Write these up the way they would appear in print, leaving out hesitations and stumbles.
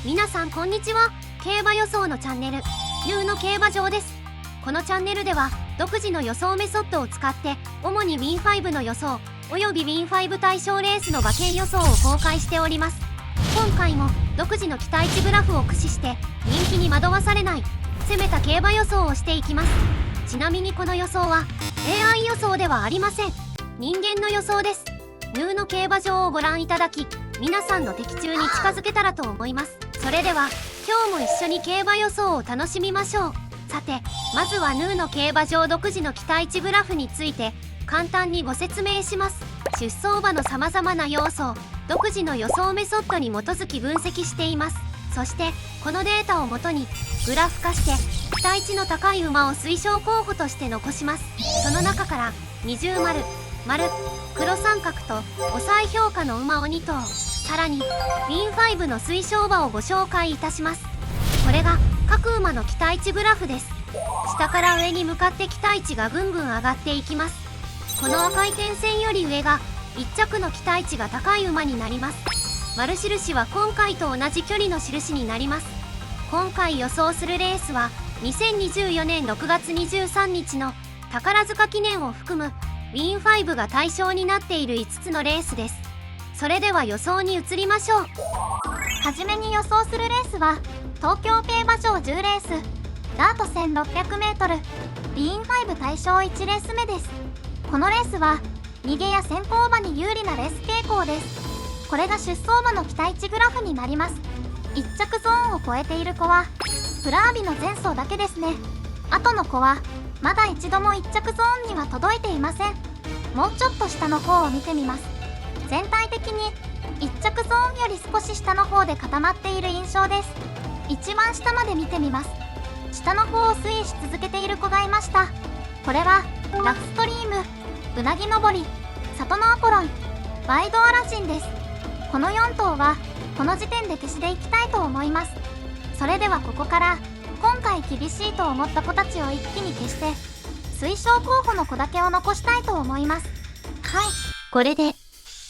皆さんこんにちは。競馬予想のチャンネル、ヌーの競馬場です。このチャンネルでは独自の予想メソッドを使って主に Win5 の予想および Win5 対象レースの馬券予想を公開しております。今回も独自の期待値グラフを駆使して人気に惑わされない攻めた競馬予想をしていきます。ちなみにこの予想は AI 予想ではありません。人間の予想です。ヌーの競馬場をご覧いただき、皆さんの的中に近づけたらと思います。それでは今日も一緒に競馬予想を楽しみましょう。さて、まずはヌーの競馬場独自の期待値グラフについて簡単にご説明します。出走馬のさまざまな要素を独自の予想メソッドに基づき分析しています。そしてこのデータをもとにグラフ化して期待値の高い馬を推奨候補として残します。その中から二重丸、丸、黒三角と抑え評価の馬を2頭、さらに Win5 の推奨馬をご紹介いたします。これが各馬の期待値グラフです。下から上に向かって期待値がぐんぐん上がっていきます。この赤い点線より上が1着の期待値が高い馬になります。丸印は今回と同じ距離の印になります。今回予想するレースは2024年6月23日の宝塚記念を含む Win5 が対象になっている5つのレースです。それでは予想に移りましょう。はじめに予想するレースは東京競馬場10レースダート 1600m Win5 対象1レース目です。このレースは逃げや先行馬に有利なレース傾向です。これが出走馬の期待値グラフになります。1着ゾーンを超えている子はプラービの前走だけですね。後の子はまだ一度も1着ゾーンには届いていません。もうちょっと下の方を見てみます。全体的に1着ゾーンより少し下の方で固まっている印象です。一番下まで見てみます。下の方を推移し続けている子がいました。これはラフストリーム、うなぎ登り、里のアポロン、ワイドアラジンです。この4頭はこの時点で消しでいきたいと思います。それではここから今回厳しいと思った子たちを一気に消して推奨候補の子だけを残したいと思います。はい、これで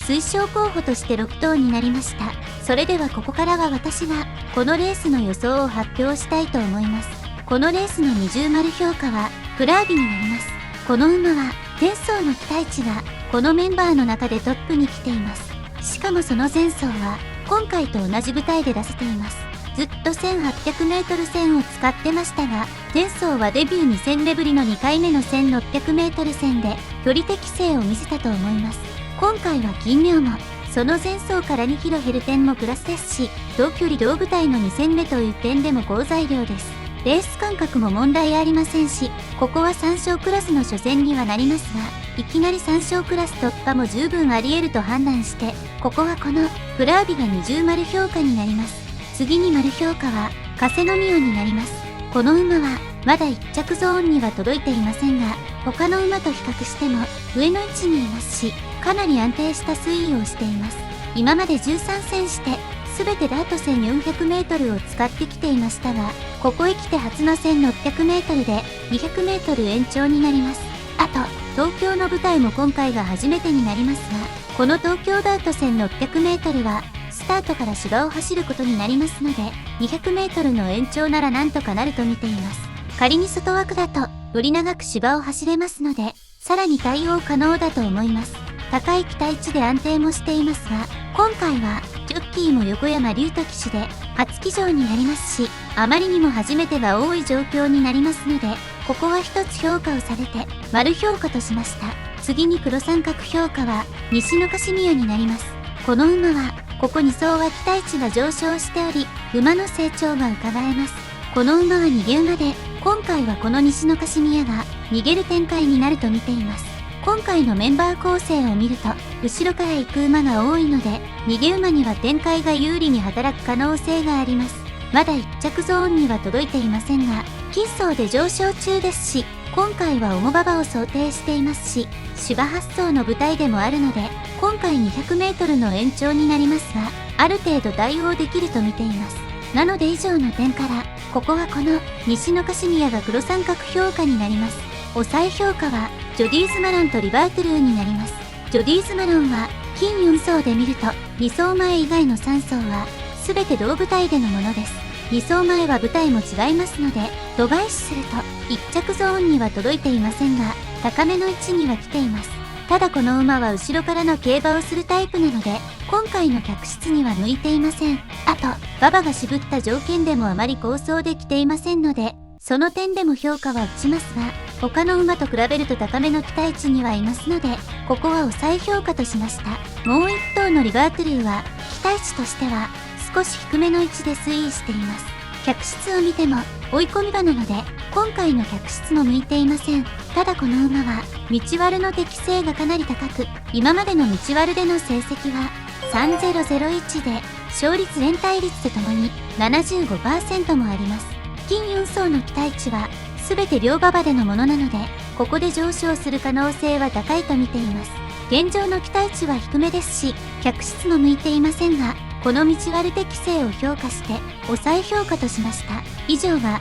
推奨候補として6頭になりました。それではここからは私がこのレースの予想を発表したいと思います。このレースの二重丸評価はプラービになります。この馬は前走の期待値がこのメンバーの中でトップに来ています。しかもその前走は今回と同じ舞台で出せています。ずっと 1800m 戦を使ってましたが、前走はデビュー2戦目ぶりの2回目の 1600m 戦で距離適正を見せたと思います。今回は金妙もその前走から2キロ減る点もプラスですし、同距離同舞台の2戦目という点でも好材料です。レース感覚も問題ありませんし、ここは3勝クラスの初戦にはなりますが、いきなり3勝クラス突破も十分あり得ると判断して、ここはこのプラービが二重丸評価になります。次に丸評価はカセノミオになります。この馬はまだ1着ゾーンには届いていませんが、他の馬と比較しても上の位置にいますし、かなり安定した推移をしています。今まで13戦して全てダート 1400m を使ってきていましたが、ここへ来て初の 1600m で 200m 延長になります。あと東京の舞台も今回が初めてになりますが、この東京ダート 1600m はスタートから芝を走ることになりますので、 200m の延長ならなんとかなると見ています。仮に外枠だとより長く芝を走れますので、さらに対応可能だと思います。高い期待値で安定もしていますが、今回はジョッキーも横山龍斗騎手で初騎乗になりますし、あまりにも初めてが多い状況になりますので、ここは一つ評価をされて丸評価としました。次に黒三角評価は西のカシミヤになります。この馬はここ2走は期待値が上昇しており、馬の成長が伺えます。この馬は逃げ馬で、今回はこの西のカシミヤが逃げる展開になると見ています。今回のメンバー構成を見ると後ろから行く馬が多いので、逃げ馬には展開が有利に働く可能性があります。まだ1着ゾーンには届いていませんが、金走で上昇中ですし、今回は重馬場を想定していますし、芝発走の舞台でもあるので、今回 200m の延長になりますが、ある程度対応できると見ています。なので以上の点から、ここはこの西のカシミヤが黒三角評価になります。抑え評価はジョディーズマロンとリバートルーになります。ジョディーズマロンは金4走で見ると2走前以外の3走は全て同部隊でのものです。2走前は部隊も違いますので、度外視すると1着ゾーンには届いていませんが、高めの位置には来ています。ただこの馬は後ろからの競馬をするタイプなので、今回の客室には向いていません。あと、馬場が渋った条件でもあまり好走できていませんので、その点でも評価は落ちますが、他の馬と比べると高めの期待値にはいますので、ここは抑え評価としました。もう一頭のリバートゥルーは、期待値としては少し低めの位置で推移しています。客室を見ても追い込み馬なので、今回の客室も向いていません。ただこの馬は道割の適性がかなり高く、今までの道割での成績は3001で、勝率連帯率とともに 75% もあります。金4走の期待値は全て両馬場でのものなので、ここで上昇する可能性は高いと見ています。現状の期待値は低めですし、客室も向いていませんが、この道割適性を評価して抑え評価としました。以上が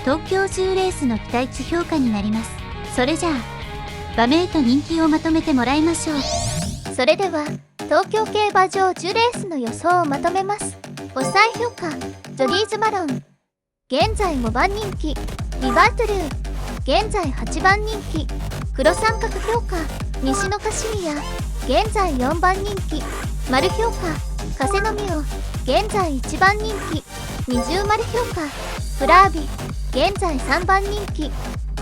東京10レースの期待値評価になります。それじゃあ馬名と人気をまとめてもらいましょう。それでは東京競馬場10レースの予想をまとめます。抑え評価、ジョリーズマロン、現在5番人気、リバートゥルー、現在8番人気、黒三角評価、西のカシミヤ、現在4番人気、丸評価、カセノミオ、現在1番人気、二重丸評価、フラービ、現在3番人気。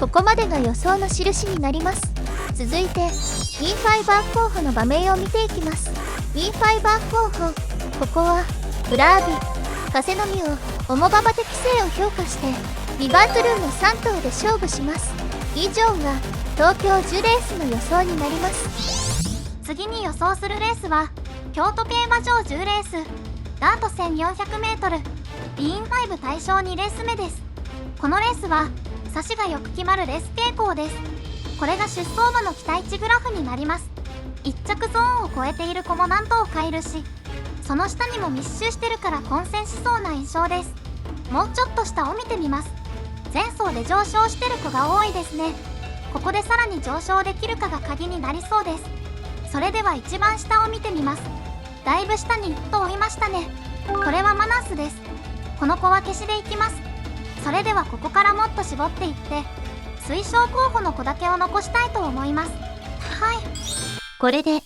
ここまでが予想の印になります。続いて B5 バー候補の馬名を見ていきます。 B5 バー候補、ここはフラービ、カセノミオ、オモババ適性を評価してリバートゥルーの3頭で勝負します。以上が東京10レースの予想になります。次に予想するレースは京都競馬場10レースダート 1400m ビーン5対象2レース目です。このレースは差しがよく決まるレース傾向です。これが出走馬の期待値グラフになります。1着ゾーンを超えている子も何頭かいるし、その下にも密集してるから混戦しそうな印象です。もうちょっと下を見てみます。前走で上昇してる子が多いですね。ここでさらに上昇できるかが鍵になりそうです。それでは一番下を見てみます。だいぶ下に1頭いましたね。これはマナスです。この子は消しでいきます。それではここからもっと絞っていって推奨候補の子だけを残したいと思います。はい、これで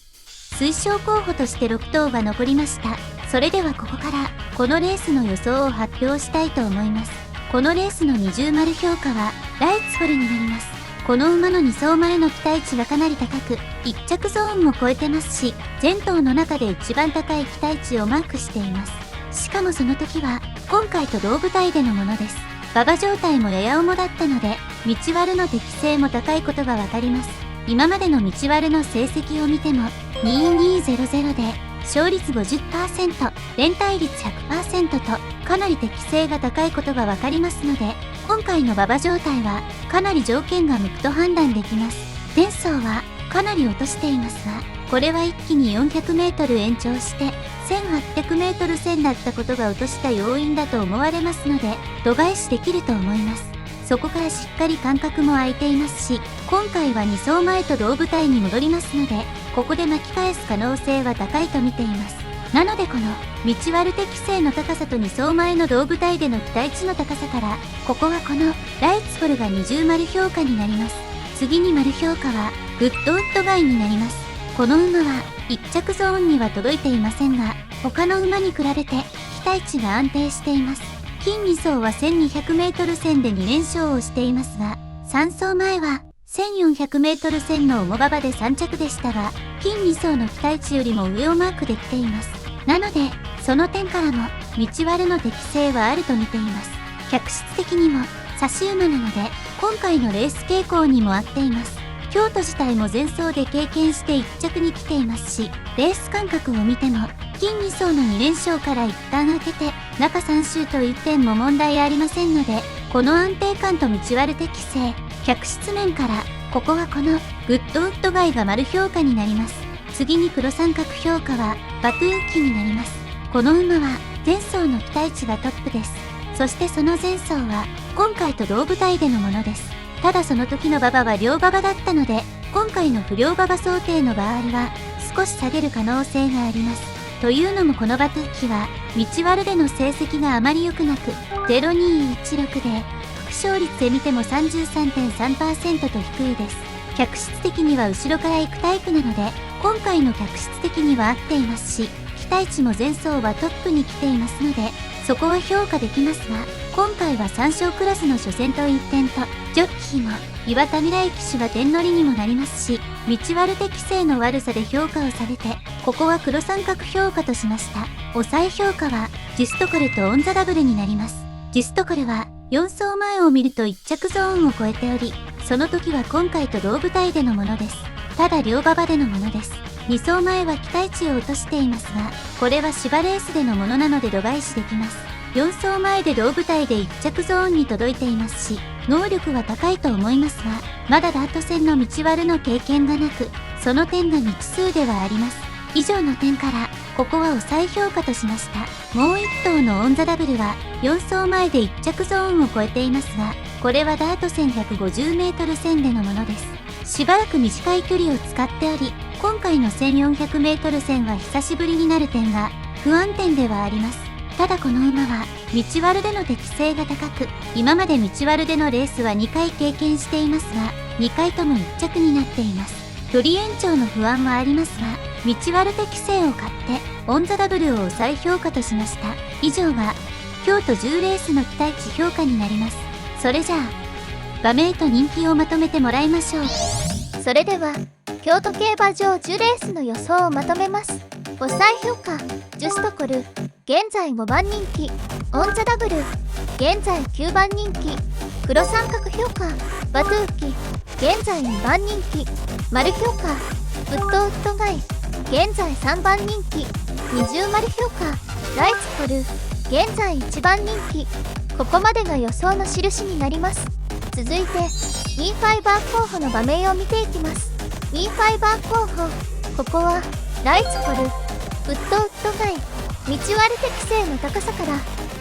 推奨候補として6頭が残りました。それではここからこのレースの予想を発表したいと思います。このレースの二重丸評価はライツフォルになります。この馬の2走前の期待値がかなり高く、1着ゾーンも超えてますし、全頭の中で一番高い期待値をマークしています。しかもその時は今回と同部隊でのものです。馬場状態もやや重だったので、道割の適性も高いことがわかります。今までの道割の成績を見ても、2200で、勝率 50%、連帯率 100% と、かなり適性が高いことがわかりますので、今回の馬場状態は、かなり条件が向くと判断できます。前走は、かなり落としていますが、これは一気に 400m 延長して、1800m 戦だったことが落とした要因だと思われますので、度外視できると思います。そこからしっかり間隔も空いていますし、今回は2走前と同部隊に戻りますので、ここで巻き返す可能性は高いと見ています。なのでこの道割適性の高さと2走前の同部隊での期待値の高さから、ここはこのライツフォルが二重丸評価になります。次に丸評価はグッドウッドガイになります。この馬は1着ゾーンには届いていませんが、他の馬に比べて期待値が安定しています。金2走は 1200m 戦で2連勝をしていますが、3走前は 1400m 戦の重馬場で3着でしたが、金2走の期待値よりも上をマークできています。なので、その点からも道割の適性はあると見ています。客室的にも差し馬なので、今回のレース傾向にも合っています。京都自体も前走で経験して1着に来ていますし、レース間隔を見ても、金2走の2連勝から一旦開けて、中3周と1点も問題ありませんので、この安定感と道割適性、客室面から、ここはこのグッドウッドガイが丸評価になります。次に黒三角評価はバトゥーキになります。この馬は前走の期待値がトップです。そしてその前走は今回と同部隊でのものです。ただその時の馬場は両馬場だったので、今回の不良馬場想定の場合は少し下げる可能性があります。というのもこのバトゥッキは道割での成績があまり良くなく0216で副勝率で見ても 33.3% と低いです。客室的には後ろから行くタイプなので今回の客室的には合っていますし、期待値も前走はトップに来ていますのでそこは評価できますが、今回は3勝クラスの初戦と一点とジョッキーも岩田未来騎手は点乗りにもなりますし、道割適性の悪さで評価をされて、ここは黒三角評価としました。抑え評価はジストコルとオンザダブルになります。ジストコルは4走前を見ると1着ゾーンを超えており、その時は今回と同舞台でのものです。ただ両馬場でのものです。2走前は期待値を落としていますが、これは芝レースでのものなので度外視できます。4走前で同舞台で1着ゾーンに届いていますし、能力は高いと思いますが、まだダート戦の道割の経験がなく、その点が未知数ではあります。以上の点から、ここは抑え評価としました。もう1頭のオンザダブルは、4走前で1着ゾーンを超えていますが、これはダート戦 150m 戦でのものです。しばらく短い距離を使っており、今回の 1400m 戦は久しぶりになる点が不安点ではあります。ただこの馬は道割での適性が高く、今まで道割でのレースは2回経験していますが、2回とも1着になっています。距離延長の不安はありますが、道割適性を買ってオンザダブルを抑え評価としました。以上が京都10レースの期待値評価になります。それじゃあ馬名と人気をまとめてもらいましょう。それでは京都競馬場10レースの予想をまとめます。抑え評価ジュストコル現在5番人気、オンザダブル現在9番人気、黒三角評価バトゥーキ現在2番人気、丸評価ウッドウッドガイ現在3番人気、二重丸評価ライツコル現在1番人気。ここまでが予想の印になります。続いてウィンファイバー候補の馬名を見ていきます。ウィンファイバー候補、ここはライツコルウッドウッドガイ道割適性の高さから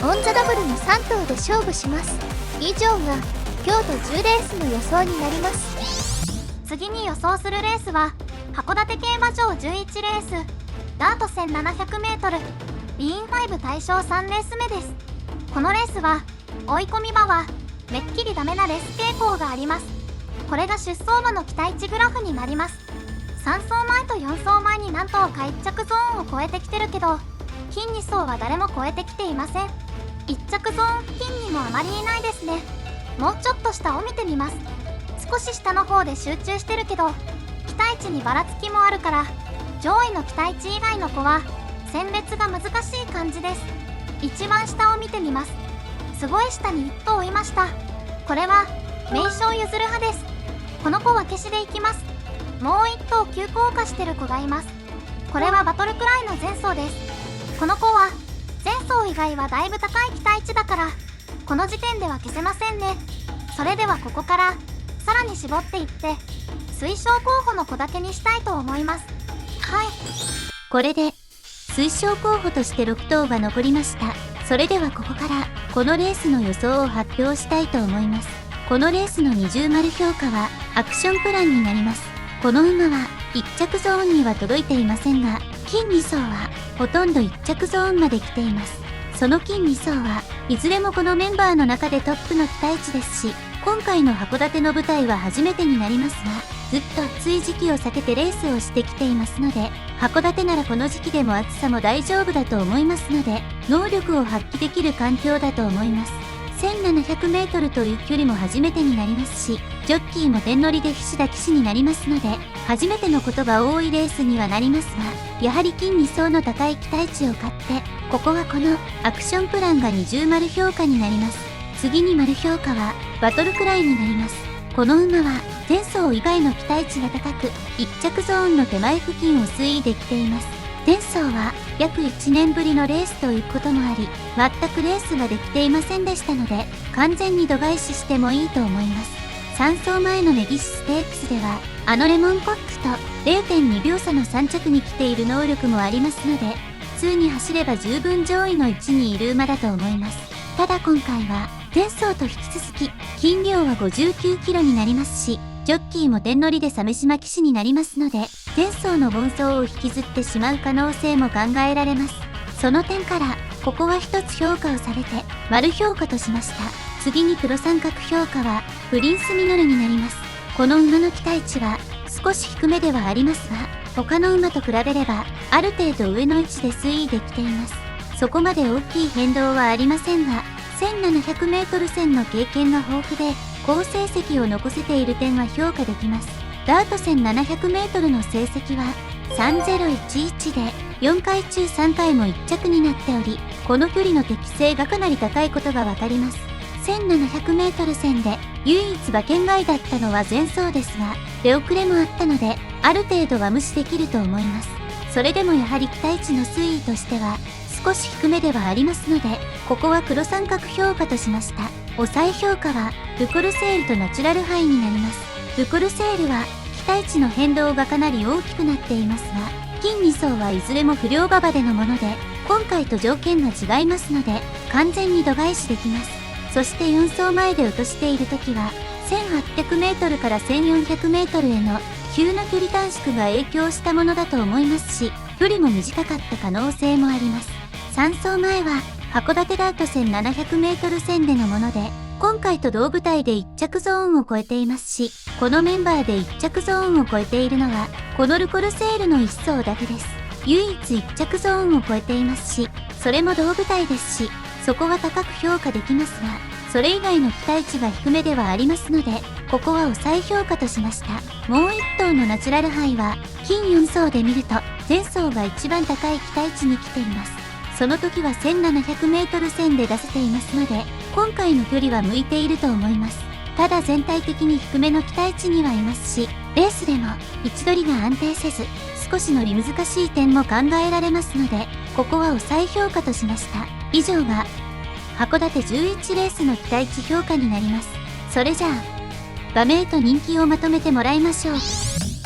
オンザダブルの3頭で勝負します。以上が京都10レースの予想になります。次に予想するレースは函館競馬場11レースダート 1700m ビーン5対象3レース目です。このレースは追い込み馬はめっきりダメなレース傾向があります。これが出走馬の期待値グラフになります。3走前と4走前に何頭か1着ゾーンを超えてきてるけど、金2走は誰も超えてきていません。1着ゾーン付近にもあまりいないですね。もうちょっと下を見てみます。少し下の方で集中してるけど期待値にばらつきもあるから、上位の期待値以外の子は選別が難しい感じです。一番下を見てみます。すごい下に1頭いました。これは名将譲る派です。この子は消しでいきます。もう1頭急降下してる子がいます。これはバトルくらいの前走です。この子は前走以外はだいぶ高い期待値だからこの時点では消せませんね。それではここからさらに絞っていって推奨候補の子だけにしたいと思います。はい、これで推奨候補として6頭が残りました。それではここからこのレースの予想を発表したいと思います。このレースの二重丸評価はアクションプランになります。この馬は1着ゾーンには届いていませんが、金2走はほとんど1着ゾーンまで来ています。その金2走はいずれもこのメンバーの中でトップの期待値ですし、今回の函館の舞台は初めてになりますが、ずっと暑い時期を避けてレースをしてきていますので、函館ならこの時期でも暑さも大丈夫だと思いますので、能力を発揮できる環境だと思います。1700m という距離も初めてになりますし、ジョッキーも点乗りで菱田騎手になりますので、初めてのことが多いレースにはなりますが、やはり金2走の高い期待値を買って、ここはこのアクションプランが二重丸評価になります。次に丸評価はバトルくらいになります。この馬は前走以外の期待値が高く、1着ゾーンの手前付近を推移できています。前走は約1年ぶりのレースということもあり、全くレースができていませんでしたので、完全に度外視してもいいと思います。3走前のメギシステークスでは、あのレモンコックと 0.2 秒差の3着に来ている能力もありますので、普通に走れば十分上位の位置にいる馬だと思います。ただ今回は前走と引き続き斤量は59キロになりますし、ジョッキーも点乗りで鮫島騎士になりますので、前走の盆走を引きずってしまう可能性も考えられます。その点からここは一つ評価をされて丸評価としました。次に黒三角評価はプリンスミノルになります。この馬の期待値は少し低めではありますが、他の馬と比べればある程度上の位置で推移できています。そこまで大きい変動はありませんが、1700m 戦の経験が豊富で好成績を残せている点は評価できます。ダート戦 700m の成績は3011で4回中3回も1着になっており、この距離の適性がかなり高いことがわかります。1700m 戦で唯一馬券外だったのは前走ですが、出遅れもあったのである程度は無視できると思います。それでもやはり期待値の推移としては少し低めではありますので、ここは黒三角評価としました。抑え評価はルコルセールとナチュラルハイになります。ルコルセールは期待値の変動がかなり大きくなっていますが、金2走はいずれも不良馬場でのもので、今回と条件が違いますので完全に度外視できます。そして4走前で落としている時は 1800m から 1400m への急な距離短縮が影響したものだと思いますし、距離も短かった可能性もあります。3走前は函館ダート戦 700m 戦でのもので、今回と同舞台で1着ゾーンを超えていますし、このメンバーで1着ゾーンを超えているのはこのルコルセールの1走だけです。唯一1着ゾーンを超えていますし、それも同舞台ですし、そこは高く評価できますが、それ以外の期待値が低めではありますので、ここは抑え評価としました。もう1頭のナチュラルハイは金4走で見ると前走が一番高い期待値に来ています。その時は 1700m 戦で出せていますので、今回の距離は向いていると思います。ただ全体的に低めの期待値にはいますし、レースでも位置取りが安定せず、少しのり難しい点も考えられますので、ここは抑え評価としました。以上が函館11レースの期待値評価になります。それじゃあ馬名と人気をまとめてもらいましょう。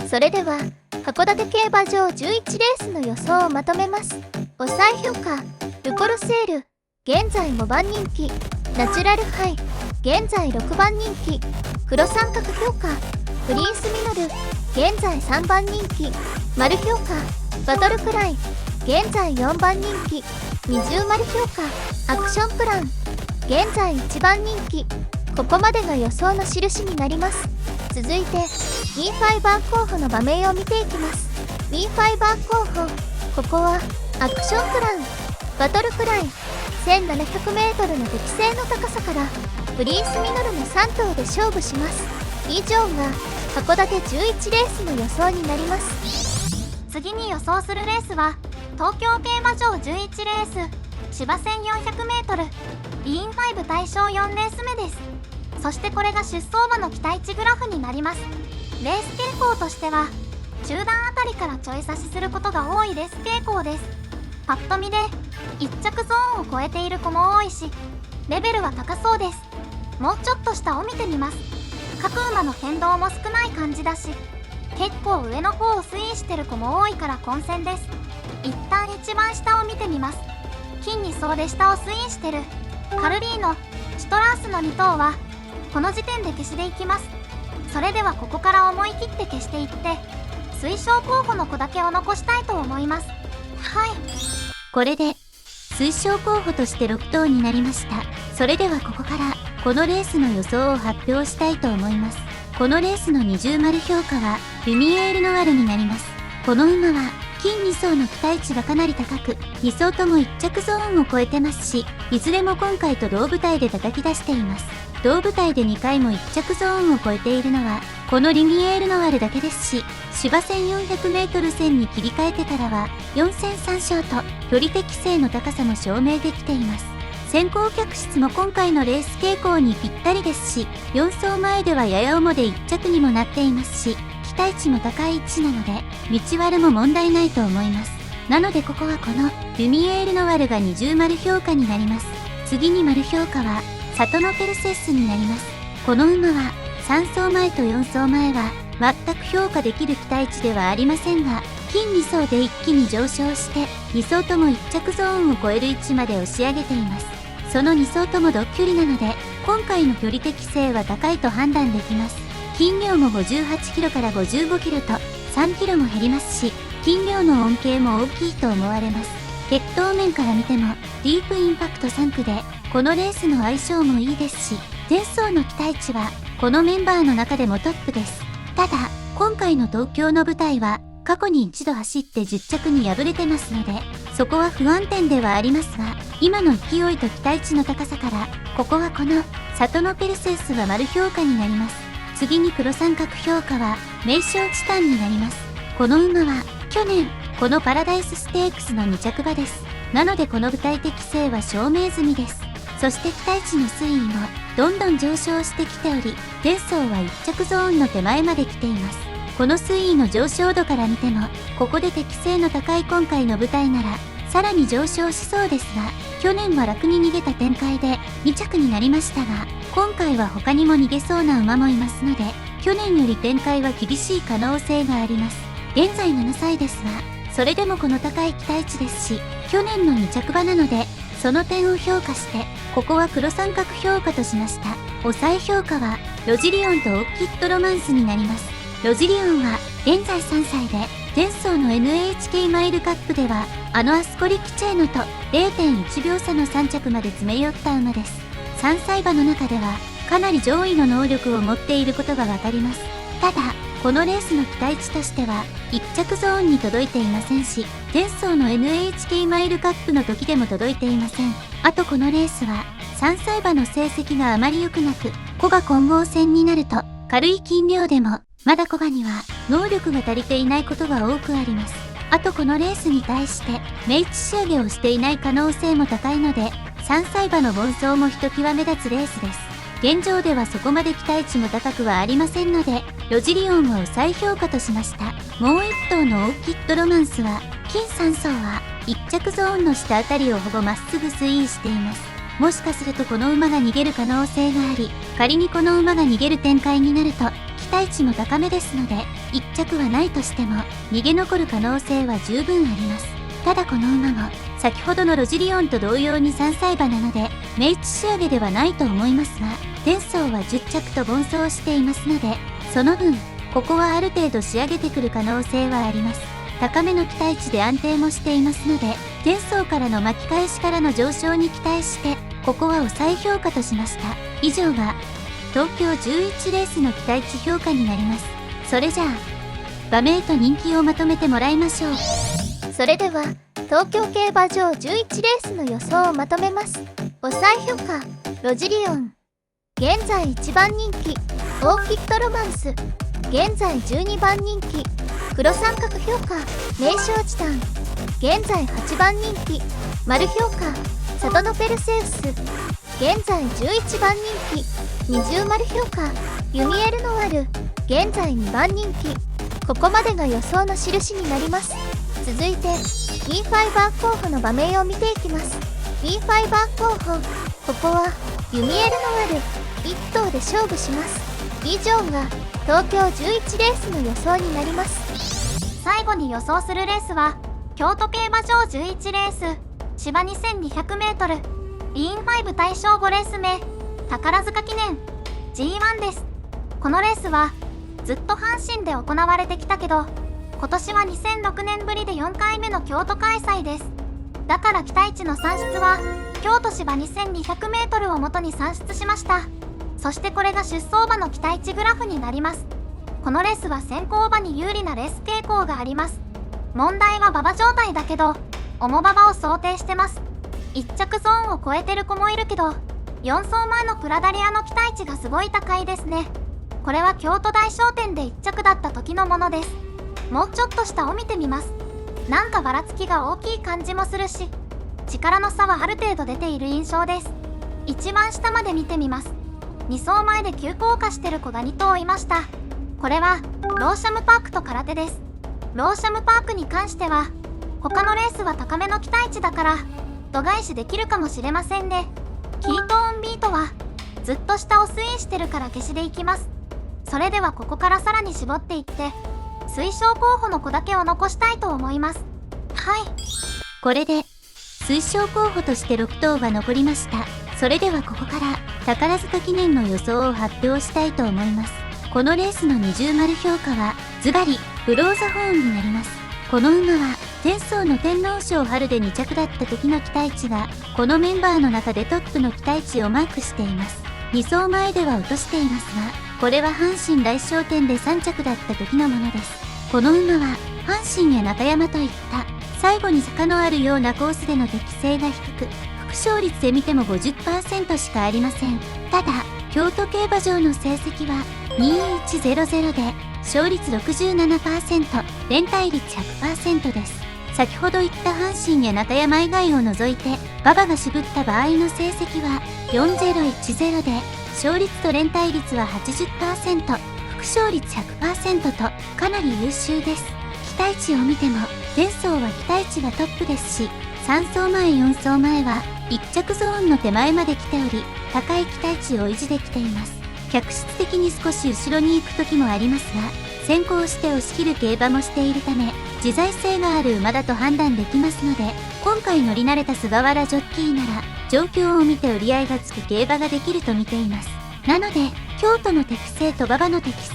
それでは函館競馬場11レースの予想をまとめます。抑え評価ルコルセール現在5番人気、ナチュラルハイ現在6番人気、黒三角評価プリンスミノル現在3番人気、丸評価バトルクライ現在4番人気、二重丸評価アクションプラン現在1番人気。ここまでが予想の印になります。続いて B5 番候補の馬名を見ていきます。 B5 番候補、ここはアクションプランバトルクライ 1700m の適正の高さからプリンスミノルの3頭で勝負します。以上が函館11レースの予想になります。次に予想するレースは東京競馬場11レース芝 1400m リーン5対象4レース目です。そしてこれが出走馬の期待値グラフになります。レース傾向としては中段あたりからちょい差しすることが多いレース傾向です。パッと見で1着ゾーンを超えている子も多いし、レベルは高そうです。もうちょっと下を見てみます。各馬の変動も少ない感じだし、結構上の方を推移してる子も多いから混戦です。一旦一番下を見てみます。金2走で下を推移してるカルリーノ、シトラースの2頭はこの時点で消しでいきます。それではここから思い切って消していって推奨候補の子だけを残したいと思います。はい、これで推奨候補として6頭になりました。それではここからこのレースの予想を発表したいと思います。このレースの二重丸評価はルミエールノワルになります。この馬は金2走の期待値がかなり高く、2走とも1着ゾーンを超えてますし、いずれも今回と同舞台で叩き出しています。同舞台で2回も1着ゾーンを超えているのはこのリミエールノワルだけですし、芝 1400m 戦に切り替えてからは4戦3勝と距離適正の高さも証明できています。先行客室も今回のレース傾向にぴったりですし、4走前ではやや重で1着にもなっていますし、期待値も高い位置なので道割も問題ないと思います。なのでここはこのルミエールノワルが二重丸評価になります。次に丸評価はサトノペルセッスになります。この馬は3走前と4走前は全く評価できる期待値ではありませんが、金2走で一気に上昇して2走とも1着ゾーンを超える位置まで押し上げています。その2走とも同距離なので今回の距離適性は高いと判断できます。斤量も58キロから55キロと3キロも減りますし、筋量の恩恵も大きいと思われます。血統面から見ても、ディープインパクト3区で、このレースの相性もいいですし、前走の期待値は、このメンバーの中でもトップです。ただ、今回の東京の舞台は、過去に一度走って10着に敗れてますので、そこは不安定ではありますが、今の勢いと期待値の高さから、ここはこの、サトノペルセウスは丸評価になります。次に黒三角評価は、名称チタンになります。この馬は、去年、このパラダイスステークスの2着馬です。なのでこの舞台適性は証明済みです。そして期待値の推移も、どんどん上昇してきており、前走は1着ゾーンの手前まで来ています。この推移の上昇度から見ても、ここで適性の高い今回の舞台なら、さらに上昇しそうですが、去年は楽に逃げた展開で2着になりましたが、今回は他にも逃げそうな馬もいますので、去年より展開は厳しい可能性があります。現在7歳ですが、それでもこの高い期待値ですし、去年の2着馬なので、その点を評価して、ここは黒三角評価としました。抑え評価は、ロジリオンとオーキッドロマンスになります。ロジリオンは、現在3歳で、前走の NHK マイルカップでは、アスコリキチェーノと 0.1 秒差の3着まで詰め寄った馬です。3歳馬の中では、かなり上位の能力を持っていることがわかります。ただ、このレースの期待値としては、1着ゾーンに届いていませんし、前走の NHK マイルカップの時でも届いていません。あとこのレースは、3歳馬の成績があまり良くなく、子が混合戦になると、軽い筋量でも、まだ子馬には能力が足りていないことが多くあります。あとこのレースに対して、明治仕上げをしていない可能性も高いので、3歳馬の凡走もひときわ目立つレースです。現状ではそこまで期待値も高くはありませんので、ロジリオンを抑え評価としました。もう1頭のオーキッドロマンスは、金3層は1着ゾーンの下あたりをほぼまっすぐ推移しています。もしかするとこの馬が逃げる可能性があり、仮にこの馬が逃げる展開になると、期待値も高めですので、1着はないとしても、逃げ残る可能性は十分あります。ただこの馬も、先ほどのロジリオンと同様に3歳馬なので、明治仕上げではないと思いますが、前走は10着と凡走していますので、その分、ここはある程度仕上げてくる可能性はあります。高めの期待値で安定もしていますので、前走からの巻き返しからの上昇に期待して、ここは抑え評価としました。以上が、東京11レースの期待値評価になります。それじゃあ、馬名と人気をまとめてもらいましょう。それでは東京競馬場11レースの予想をまとめます。抑え評価ロジリオン、現在1番人気オーキッドロマンス、現在12番人気黒三角評価名称チタン、現在8番人気丸評価サトノペルセウス、現在11番人気二重丸評価ユミエルノワル、現在2番人気。ここまでが予想の印になります。続いて B5 バー候補の馬名を見ていきます。 B5 バー候補、ここはユミエルノワル1頭で勝負します。以上が東京11レースの予想になります。最後に予想するレースは京都競馬場11レース芝 2200m リーン5対象5レース目宝塚記念 G1 です。このレースはずっと阪神で行われてきたけど、今年は2006年ぶりで4回目の京都開催です。だから期待値の算出は京都芝 2200m を元に算出しました。そしてこれが出走馬の期待値グラフになります。このレースは先行馬に有利なレース傾向があります。問題は馬場状態だけど、重馬場を想定してます。1着ゾーンを超えてる子もいるけど、4走前のプラダリアの期待値がすごい高いですね。これは京都大賞典で1着だった時のものです。もうちょっと下を見てみます。なんかばらつきが大きい感じもするし、力の差はある程度出ている印象です。一番下まで見てみます。2走前で急降下してる子が2頭いました。これはローシャムパークと空手です。ローシャムパークに関しては他のレースは高めの期待値だから度外視できるかもしれませんね。キートーンビートはずっと下を推移してるから消しでいきます。それではここからさらに絞っていって推奨候補の子だけを残したいと思います。はい、これで推奨候補として6頭が残りました。それではここから宝塚記念の予想を発表したいと思います。このレースの二重丸評価はズバリブローザホーンになります。この馬は前走の天皇賞春で2着だった時の期待値がこのメンバーの中でトップの期待値をマークしています。2走前では落としていますが、これは阪神大賞典で3着だった時のものです。この馬は阪神や中山といった最後に坂のあるようなコースでの適性が低く、副勝率で見ても 50% しかありません。ただ京都競馬場の成績は2100で勝率 67%、連帯率 100% です。先ほど言った阪神や中山以外を除いて馬場が渋った場合の成績は4010で勝率と連帯率は 80%、副勝率 100% とかなり優秀です。期待値を見ても前走は期待値がトップですし、3走前4走前は1着ゾーンの手前まで来ており、高い期待値を維持できています。客室的に少し後ろに行く時もありますが、先行して押し切る競馬もしているため自在性がある馬だと判断できますので、今回乗り慣れた菅原ジョッキーなら状況を見て折り合いがつく競馬ができると見ています。なので京都の適性と馬場の適性、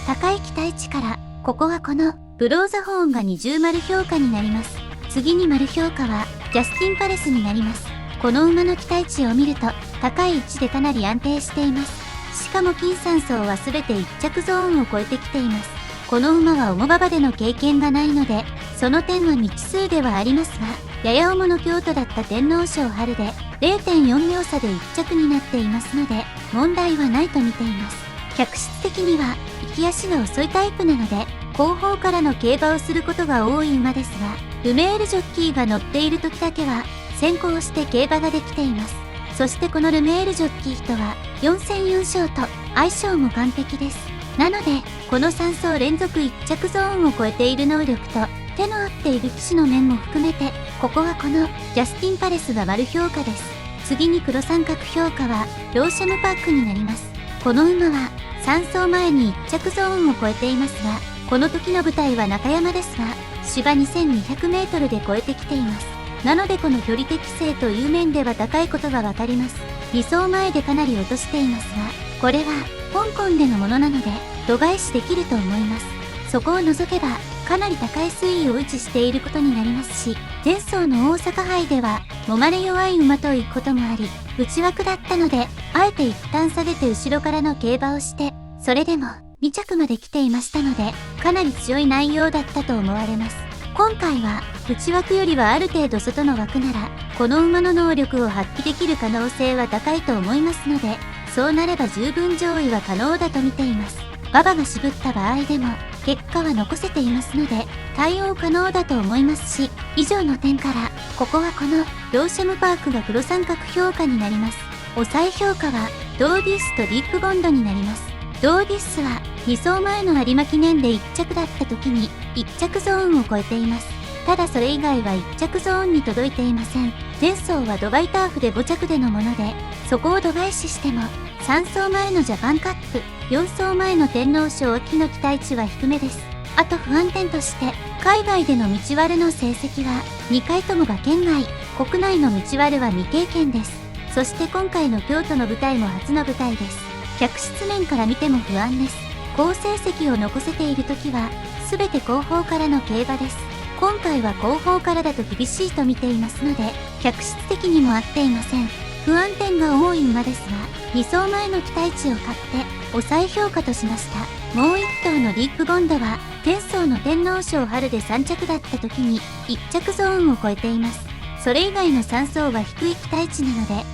高い期待値からここはこのブローザホーンが20丸評価になります。次に丸評価はジャスティンパレスになります。この馬の期待値を見ると高い位置でかなり安定しています。しかも金3走は全て1着ゾーンを超えてきています。この馬は重馬場での経験がないのでその点は未知数ではありますが、やや重の京都だった天皇賞春で 0.4 秒差で1着になっていますので問題はないと見ています。客室的には行き足が遅いタイプなので後方からの競馬をすることが多い馬ですが、ルメールジョッキーが乗っている時だけは先行して競馬ができています。そしてこのルメールジョッキーとは4戦4勝と相性も完璧です。なのでこの3走連続1着ゾーンを超えている能力と手の合っている騎手の面も含めて、ここはこのジャスティンパレスが丸評価です。次に黒三角評価はローシャムパークになります。この馬は3走前に1着ゾーンを超えていますが、この時の舞台は中山ですが芝 2200m で超えてきています。なのでこの距離適性という面では高いことがわかります。2走前でかなり落としていますが、これは香港でのものなので度外視できると思います。そこを除けばかなり高い推移を維持していることになりますし、前走の大阪杯では揉まれ弱い馬ということもあり内枠だったので、あえて一旦下げて後ろからの競馬をしてそれでも2着まで来ていましたので、かなり強い内容だったと思われます。今回は内枠よりはある程度外の枠ならこの馬の能力を発揮できる可能性は高いと思いますので、そうなれば十分上位は可能だと見ています。馬場が渋った場合でも結果は残せていますので対応可能だと思いますし、以上の点からここはこのローシャムパークが黒三角評価になります。抑え評価はドーディスとディープボンドになります。ドーディスは2走前の有馬記念で1着だった時に1着ゾーンを超えています。ただそれ以外は1着ゾーンに届いていません。前走はドバイターフで5着でのもので、そこを度外視しても3走前のジャパンカップ、4走前の天皇賞秋の期待値は低めです。あと不安点として海外での道割れの成績は2回とも馬券外、国内の道割れは未経験です。そして今回の京都の舞台も初の舞台です。客室面から見ても不安です。好成績を残せている時は全て後方からの競馬です。今回は後方からだと厳しいと見ていますので客室的にも合っていません。不安点が多い馬ですが2走前の期待値を買って抑え評価としました。もう1頭のディープボンドは前走の天皇賞春で3着だった時に1着ゾーンを超えています。それ以外の3走は低い期待値なので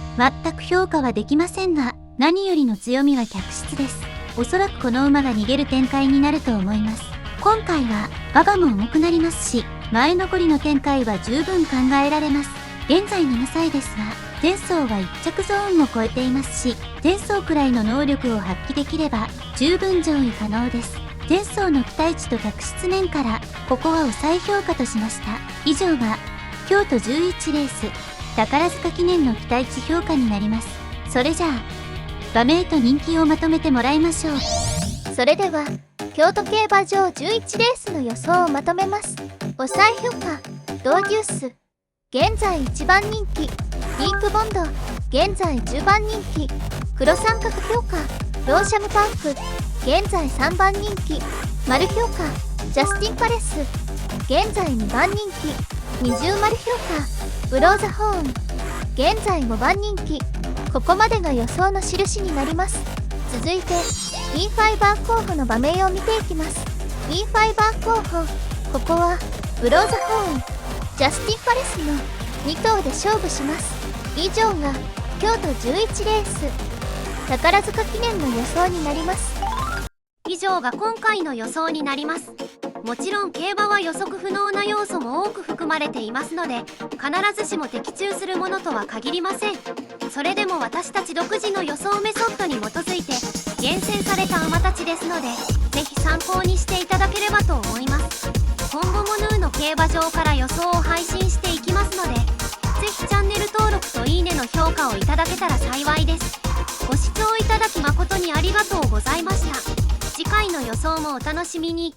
全く評価はできませんが、何よりの強みは客室です。おそらくこの馬が逃げる展開になると思います。今回は馬場も重くなりますし、前残りの展開は十分考えられます。現在7歳ですが前走は1着ゾーンを超えていますし、前走くらいの能力を発揮できれば十分上位可能です。前走の期待値と客室面からここは抑え評価としました。以上が京都11レース宝塚記念の期待値評価になります。それじゃあ馬名と人気をまとめてもらいましょう。それでは京都競馬場11レースの予想をまとめます。抑え評価ドーデュース現在1番人気、ディープボンド現在10番人気、黒三角評価ローシャムパーク現在3番人気、丸評価ジャスティンパレス現在2番人気20丸評価。ブローザホーン現在5番人気。ここまでが予想の印になります。続いてインファイバー候補の場面を見ていきます。インファイバー候補、ここはブローザホーン、ジャスティンパレスの2頭で勝負します。以上が京都11レース宝塚記念の予想になります。以上が今回の予想になります。もちろん競馬は予測不能な要素も多く含まれていますので、必ずしも的中するものとは限りません。それでも私たち独自の予想メソッドに基づいて厳選された馬たちですので、ぜひ参考にしていただければと思います。今後もヌーの競馬場から予想を配信していきますので、ぜひチャンネル登録といいねの評価をいただけたら幸いです。ご視聴いただき誠にありがとうございました。次回の予想もお楽しみに。